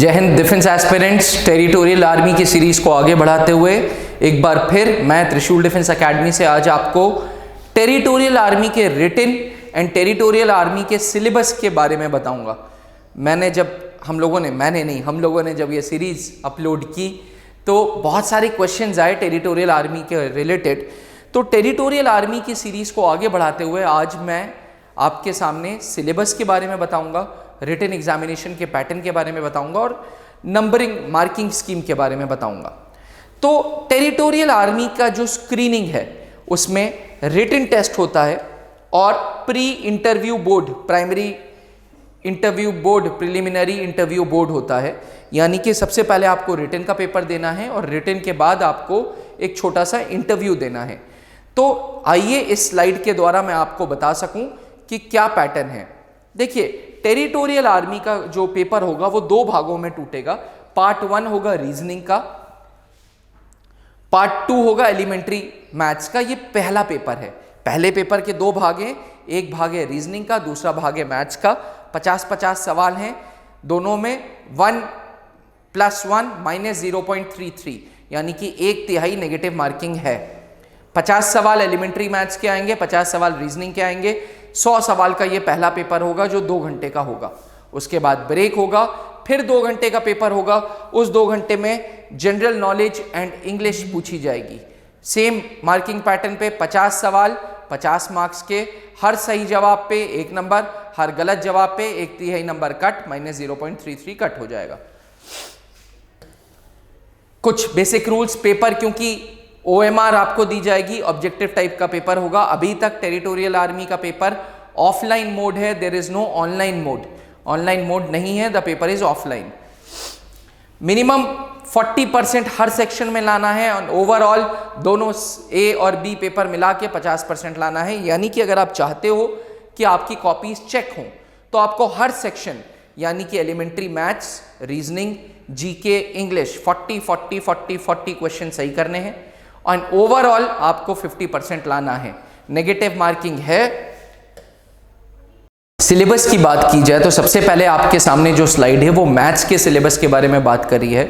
जय Hind defence aspirants. Territorial army की series को आगे बढ़ाते हुए एक बार फिर मैं त्रिशूल डिफेंस एकेडमी से आज आपको टेरिटोरियल आर्मी के रिटन एंड टेरिटोरियल आर्मी के सिलेबस के बारे में बताऊंगा। हम लोगों ने जब ये सीरीज अपलोड की तो बहुत सारे क्वेश्चंस आए टेरिटोरियल आर्मी के रिलेटेड। तो टेरिटोरियल आर्मी की सीरीज को आगे बढ़ाते हुए आज मैं आपके सामने सिलेबस के बारे में बताऊंगा, रिटन एग्जामिनेशन के पैटर्न के बारे में बताऊंगा और नंबरिंग मार्किंग स्कीम के बारे में बताऊंगा। तो टेरिटोरियल आर्मी का जो स्क्रीनिंग है उसमें रिटन टेस्ट होता है और pre interview board, primary interview board, preliminary interview board होता है। यानी कि सबसे पहले आपको रिटन का पेपर देना है और रिटन के बाद आपको एक छोटा सा इंटरव्यू देना है। तो आइए इस स्लाइड के द्वारा मैं आपको बता सकूं कि क्या पैटर्न है। देखिए, टेरिटोरियल आर्मी का जो पेपर होगा वो दो भागों में टूटेगा। पार्ट 1 होगा रीजनिंग का, पार्ट 2 होगा एलिमेंट्री मैथ्स का। ये पहला पेपर है। पहले पेपर के दो भाग हैं, एक भाग है रीजनिंग का, दूसरा भाग है मैथ्स का। 50-50 सवाल हैं, दोनों में 1 + 1 - 0.33 यानी कि 1/3 नेगेटिव मार्किंग है। 50 सवाल एलिमेंट्री मैथ्स के आएंगे, 50 सवाल रीजनिंग के आएंगे। 100 सवाल का ये पहला पेपर होगा जो 2 घंटे का होगा। उसके बाद ब्रेक होगा, फिर 2 घंटे का पेपर होगा। उस 2 घंटे में जनरल नॉलेज एंड इंग्लिश पूछी जाएगी। सेम मार्किंग पैटर्न पे 50 सवाल 50 मार्क्स के, हर सही जवाब पे 1 नंबर, हर गलत जवाब पे 1/3 नंबर कट, -0.33 कट हो जाएगा। कुछ बेसिक रूल्स, पेपर क्योंकि OMR आपको दी जाएगी, ऑब्जेक्टिव टाइप का पेपर होगा। अभी तक टेरिटोरियल आर्मी का पेपर ऑफलाइन मोड है, there is no online mode. Online mode नहीं है, the paper is offline. Minimum 40% हर सेक्शन में लाना है और ओवरऑल दोनों A और B पेपर मिला के 50% लाना है। यानी कि अगर आप चाहते हो कि आपकी कॉपीज चेक हों तो आपको हर सेक्शन यानी कि elementary maths, reasoning, GK, English 40 question सही करने हैं और ओवरऑल आपको 50% लाना है। नेगेटिव मार्किंग है। सिलेबस की बात की जाए तो सबसे पहले आपके सामने जो स्लाइड है वो मैथ्स के सिलेबस के बारे में बात करी है।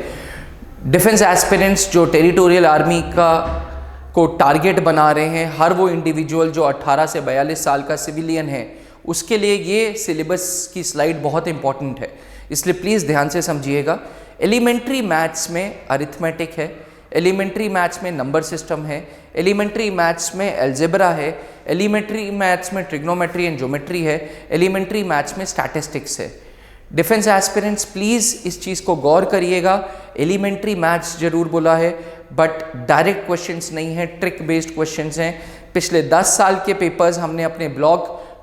डिफेंस एस्पिरेंट्स जो टेरिटोरियल आर्मी को टारगेट बना रहे हैं, हर वो इंडिविजुअल जो 18 से 42 साल का सिविलियन है, उसके लिए ये सिलेबस की स्लाइड बहुत इंपॉर्टेंट है, इसलिए प्लीज़ ध्यान से समझिएगा। एलिमेंट्री मैथ्स में अरिथमेटिक है, एलिमेंट्री मैथ्स में नंबर सिस्टम है, एलिमेंट्री मैथ्स में अलजेब्रा है, एलिमेंट्री मैथ्स में ट्रिग्नोमेट्री एंड ज्योमेट्री है, एलिमेंट्री मैथ्स में स्टैटिस्टिक्स है। डिफेंस एस्पिरेंट्स प्लीज़ इस चीज़ को गौर करिएगा। एलिमेंट्री मैथ्स जरूर बोला है बट डायरेक्ट क्वेश्चंस नहीं है, ट्रिक बेस्ड क्वेश्चंस हैं। पिछले 10 साल के पेपर्स हमने अपने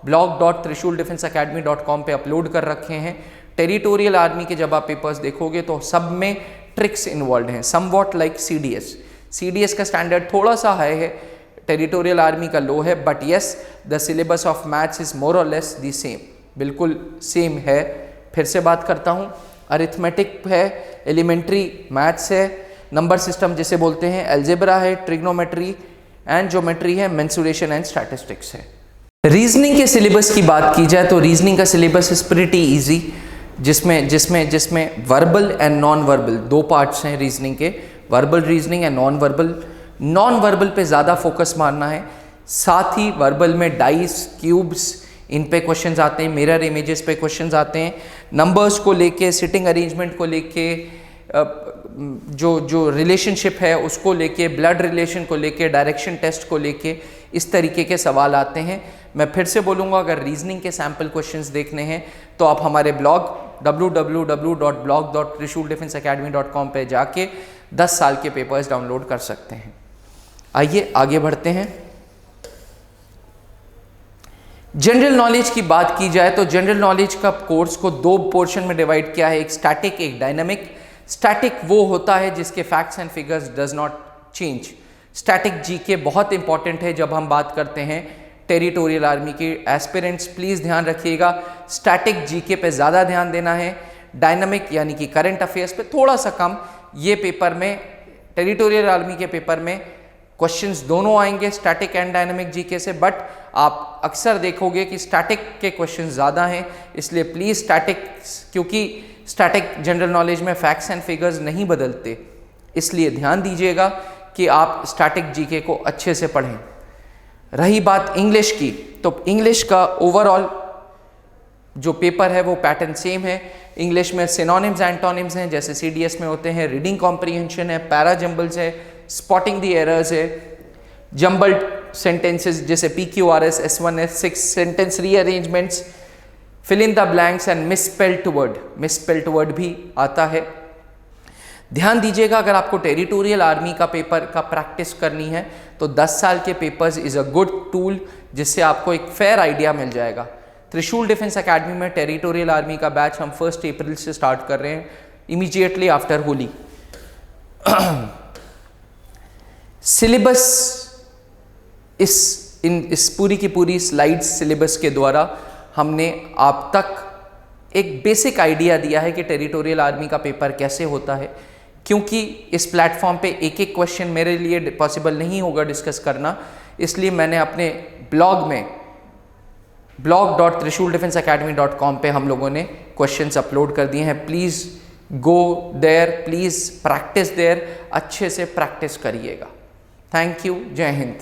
blog.trishool-defenseacademy.com पे अपलोड कर रखे हैं। टेरिटोरियल आर्मी के जब आप पेपर्स देखोगे तो सब में ट्रिक्स इन्वॉल्व हैं, समवॉट लाइक CDS का स्टैंडर्ड थोड़ा सा हाई है, टेरिटोरियल आर्मी का लो है, but yes the syllabus of maths is more और लेस द सेम, बिल्कुल सेम है। फिर से बात करता हूँ, अरिथमेटिक है, एलिमेंट्री मैथ्स है, नंबर सिस्टम जिसे बोलते हैं, अलजेब्रा है, ट्रिग्नोमेट्री एंड ज्योमेट्री है, मेंसुरेशन एंड स्टैटिस्टिक्स है। रीजनिंग के सिलेबस की बात की जाए तो रीजनिंग का सिलेबस इज प्रीटी इजी, जिसमें verbal and non verbal 2 parts हैं रीजनिंग के, verbal reasoning and non verbal. Non verbal पे ज़्यादा फोकस मारना है, साथ ही वर्बल में डाइस, क्यूब्स, इन पे क्वेश्चंस आते हैं, मिरर इमेजेस पे क्वेश्चंस आते हैं, नंबर्स को लेके, सिटिंग अरेंजमेंट को लेके, जो रिलेशनशिप है उसको लेके, ब्लड रिलेशन को लेके, डायरेक्शन टेस्ट को लेके, इस तरीके के सवाल आते हैं। मैं फिर से बोलूँगा, अगर रीजनिंग के सैम्पल क्वेश्चंस देखने हैं तो आप हमारे ब्लॉग www.blog.trishool-defenseacademy.com पे जाके 10 साल के पेपर्स डाउनलोड कर सकते हैं। आइए आगे बढ़ते हैं। जनरल नॉलेज की बात की जाए तो जनरल नॉलेज का कोर्स को 2 पोर्शन में डिवाइड किया है, एक स्टैटिक, एक डायनामिक। स्टैटिक वो होता है जिसके facts and figures does not change. Static GK बहुत इंपॉर्टेंट है जब हम बात करते हैं टेरिटोरियल आर्मी के। एस्पिरेंट्स प्लीज़ ध्यान रखिएगा, स्टैटिक जीके पे ज़्यादा ध्यान देना है, डायनामिक यानी कि करंट अफेयर्स पे थोड़ा सा कम। ये पेपर में, टेरिटोरियल आर्मी के पेपर में क्वेश्चंस दोनों आएंगे, स्टैटिक एंड डायनामिक जीके से, बट आप अक्सर देखोगे कि स्टैटिक के क्वेश्चंस ज़्यादा हैं, इसलिए प्लीज़ स्टैटिक, क्योंकि स्टैटिक जनरल नॉलेज में फैक्ट्स एंड फिगर्स नहीं बदलते, इसलिए ध्यान दीजिएगा कि आप स्टैटिक जीके को अच्छे से पढ़ें। रही बात इंग्लिश की, तो इंग्लिश का ओवरऑल जो पेपर है वो पैटर्न सेम है। इंग्लिश में सिनोनिम्स एंटोनिम्स हैं जैसे सीडीएस में होते हैं, रीडिंग कॉम्प्रीहेंशन है, पैरा जंबल्स है, स्पॉटिंग द एरर्स है, जंबल्ड सेंटेंसेस जैसे PQRS, S1, S6, sentence rearrangements, fill in the blanks and misspelled word, misspelled word भी आता है। ध्यान दीजिएगा, अगर आपको टेरिटोरियल आर्मी का पेपर का प्रैक्टिस करनी है तो 10 साल के papers is a good tool, जिससे आपको एक फेयर आइडिया मिल जाएगा। त्रिशूल डिफेंस एकेडमी में टेरिटोरियल आर्मी का बैच हम 1 अप्रैल से स्टार्ट कर रहे हैं, इमीडिएटली आफ्टर होली। सिलेबस इस पूरी की पूरी स्लाइड्स सिलेबस के द्वारा हमने आप तक एक बेसिक आइडिया दिया है कि टेरिटोरियल आर्मी का पेपर कैसे होता है। क्योंकि इस प्लेटफॉर्म पे एक एक क्वेश्चन मेरे लिए पॉसिबल नहीं होगा डिस्कस करना, इसलिए मैंने अपने ब्लॉग में blog.trishuldefenseacademy.com पे हम लोगों ने क्वेश्चंस अपलोड कर दिए हैं। Please go there, please practice there, अच्छे से प्रैक्टिस करिएगा। थैंक यू, जय हिंद।